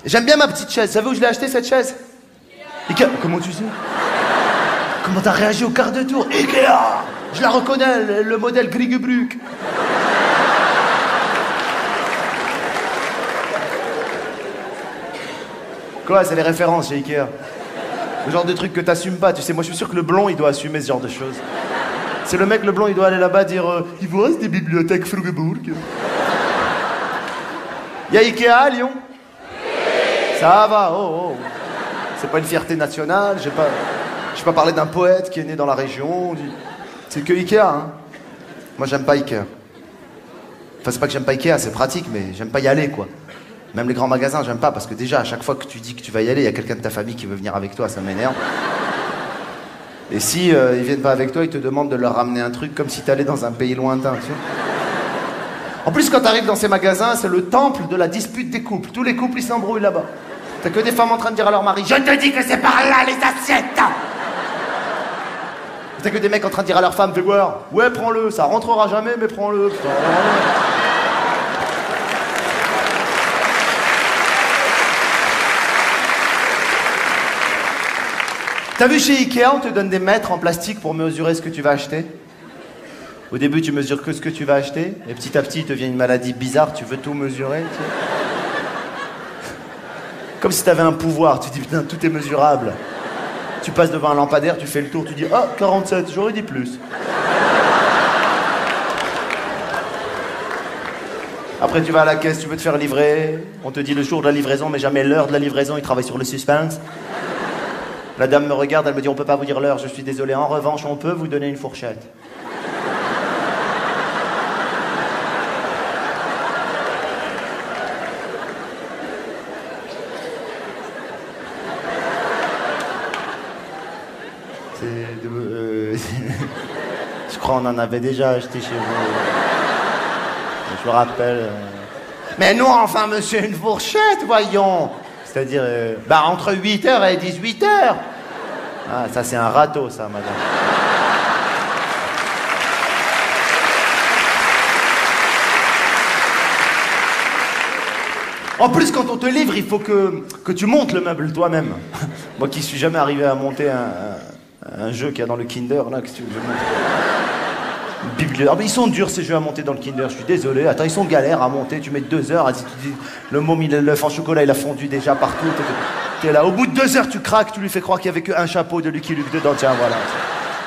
J'aime bien ma petite chaise. Vous savez où je l'ai acheté, cette chaise? Ikea. Comment tu sais? Comment t'as réagi au quart de tour? Ikea. Je la reconnais, le modèle Grigubruk. Quoi, c'est les références chez Ikea. Le genre de truc que t'assumes pas, tu sais. Moi, je suis sûr que le blond, il doit assumer ce genre de choses. C'est le mec, le blond, il doit aller là-bas dire il vous reste des bibliothèques Frugeburg? Y'a Ikea à Lyon? Ça va, oh. C'est pas une fierté nationale, j'ai pas parlé d'un poète qui est né dans la région. C'est que Ikea, hein. Moi, j'aime pas Ikea. Enfin, c'est pas que j'aime pas Ikea, c'est pratique, mais j'aime pas y aller, quoi. Même les grands magasins, j'aime pas, parce que déjà, à chaque fois que tu dis que tu vas y aller, il y a quelqu'un de ta famille qui veut venir avec toi, ça m'énerve. Et si ils viennent pas avec toi, ils te demandent de leur ramener un truc comme si t'allais dans un pays lointain, tu vois. En plus, quand t'arrives dans ces magasins, c'est le temple de la dispute des couples. Tous les couples, ils s'embrouillent là-bas. T'as que des femmes en train de dire à leur mari « Je te dis que c'est par là, les assiettes !» T'as que des mecs en train de dire à leur femme « Fais voir, ouais, prends-le, ça rentrera jamais, mais prends-le. » T'as vu chez Ikea, on te donne des mètres en plastique pour mesurer ce que tu vas acheter? Au début, tu mesures que ce que tu vas acheter, et petit à petit, il te vient une maladie bizarre, tu veux tout mesurer, tu sais. Comme si t'avais un pouvoir, tu dis putain, tout est mesurable. Tu passes devant un lampadaire, tu fais le tour, tu dis ah, 47, j'aurais dit plus. Après, tu vas à la caisse, tu veux te faire livrer, on te dit le jour de la livraison, mais jamais l'heure de la livraison, ils travaillent sur le suspense. La dame me regarde, elle me dit on peut pas vous dire l'heure, je suis désolé. En revanche, on peut vous donner une fourchette. Je crois qu'on en avait déjà acheté chez vous. Je me rappelle. Mais non, enfin, monsieur, une fourchette, voyons. C'est-à-dire, entre 8h et 18h. Ah, ça, c'est un râteau, ça, madame. En plus, quand on te livre, il faut que tu montes le meuble toi-même. Moi qui suis jamais arrivé à monter un jeu qu'il y a dans le Kinder, là, qu'est-ce que tu veux que je monte? Ah, mais ils sont durs ces jeux à monter dans le Kinder, je suis désolé. Attends, ils sont galères à monter, tu mets 2 heures, tu dis, le môme, l'œuf en chocolat, il a fondu déjà partout. T'es là, au bout de 2 heures, tu craques, tu lui fais croire qu'il y avait qu'un chapeau de Lucky Luke dedans, tiens, voilà.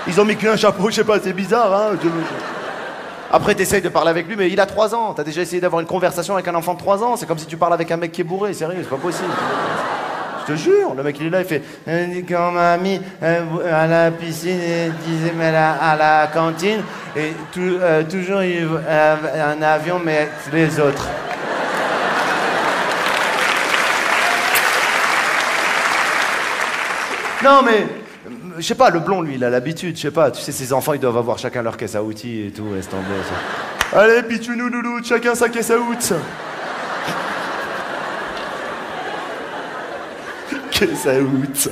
Ils ont mis qu'un chapeau, je sais pas, c'est bizarre, hein. Après, t'essayes de parler avec lui, mais il a 3 ans. T'as déjà essayé d'avoir une conversation avec un enfant de 3 ans. C'est comme si tu parles avec un mec qui est bourré, sérieux, c'est pas possible. Je te jure, le mec il est là, il fait quand mamie à la piscine, il disait mais à la cantine, et toujours il un avion, mais les autres. Non mais, je sais pas, le blond lui il a l'habitude, je sais pas, tu sais, ces enfants ils doivent avoir chacun leur caisse à outils et tout, laisse tomber ça. Allez, pitchounou loulou, chacun sa caisse à outils. Caisse à outils.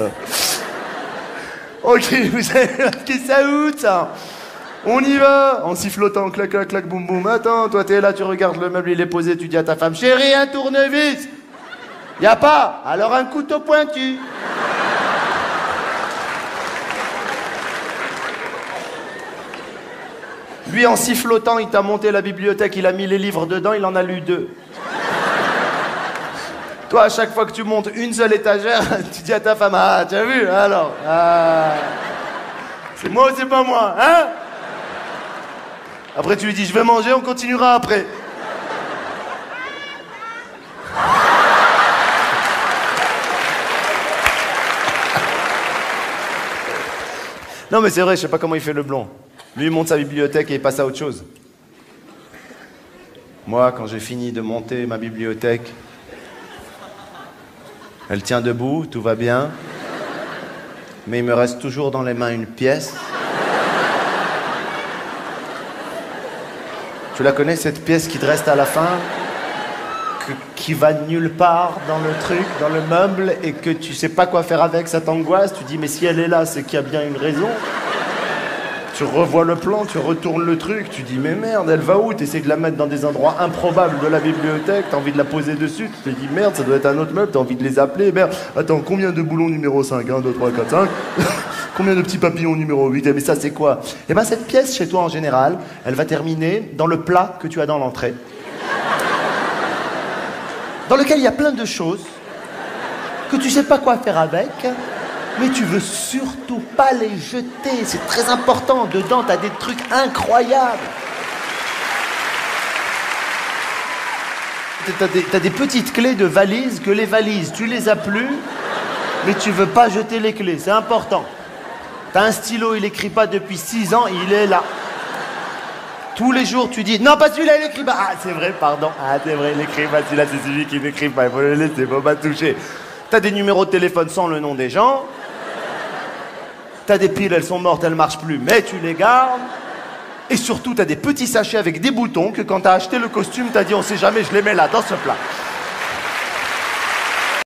Ok, vous avez la caisse à outils. On y va, en sifflotant, clac, clac, clac, boum, boum. Attends, toi t'es là, tu regardes le meuble, il est posé, tu dis à ta femme, chérie, un tournevis. Y a pas, alors un couteau pointu. Lui, en sifflotant, il t'a monté la bibliothèque, il a mis les livres dedans, il en a lu 2. Toi, à chaque fois que tu montes une seule étagère, tu dis à ta femme, ah, tu as vu, alors, c'est moi ou c'est pas moi, hein? Après, tu lui dis, je vais manger, on continuera après. Non, mais c'est vrai, je sais pas comment il fait le blond. Lui, il monte sa bibliothèque et il passe à autre chose. Moi, quand j'ai fini de monter ma bibliothèque, elle tient debout, tout va bien. Mais il me reste toujours dans les mains une pièce. Tu la connais, cette pièce qui te reste à la fin, qui va nulle part dans le truc, dans le meuble, et que tu sais pas quoi faire avec, ça t'angoisse. Tu dis, mais si elle est là, c'est qu'il y a bien une raison. Tu revois le plan, tu retournes le truc, tu dis mais merde, elle va où? T'essaies de la mettre dans des endroits improbables de la bibliothèque, t'as envie de la poser dessus, tu te dis merde, ça doit être un autre meuble, t'as envie de les appeler, merde, attends, combien de boulons numéro 5? 1, 2, 3, 4, 5 Combien de petits papillons numéro 8? Eh mais ça c'est quoi? Eh ben cette pièce chez toi en général, elle va terminer dans le plat que tu as dans l'entrée. Dans lequel il y a plein de choses que tu sais pas quoi faire avec, mais tu veux surtout pas les jeter. C'est très important. Dedans, t'as des trucs incroyables. T'as des petites clés de valises que les valises, tu les as plus, mais tu veux pas jeter les clés. C'est important. T'as un stylo, il écrit pas depuis 6 ans, il est là. Tous les jours, tu dis, non, pas celui-là, il écrit pas. Ah, c'est vrai, pardon. Ah, c'est vrai, il écrit pas. Celui-là, c'est celui qui n'écrit pas. Il faut le laisser, faut pas toucher. T'as des numéros de téléphone sans le nom des gens. T'as des piles, elles sont mortes, elles marchent plus, mais tu les gardes. Et surtout, t'as des petits sachets avec des boutons que quand t'as acheté le costume, t'as dit, on sait jamais, je les mets là, dans ce plat.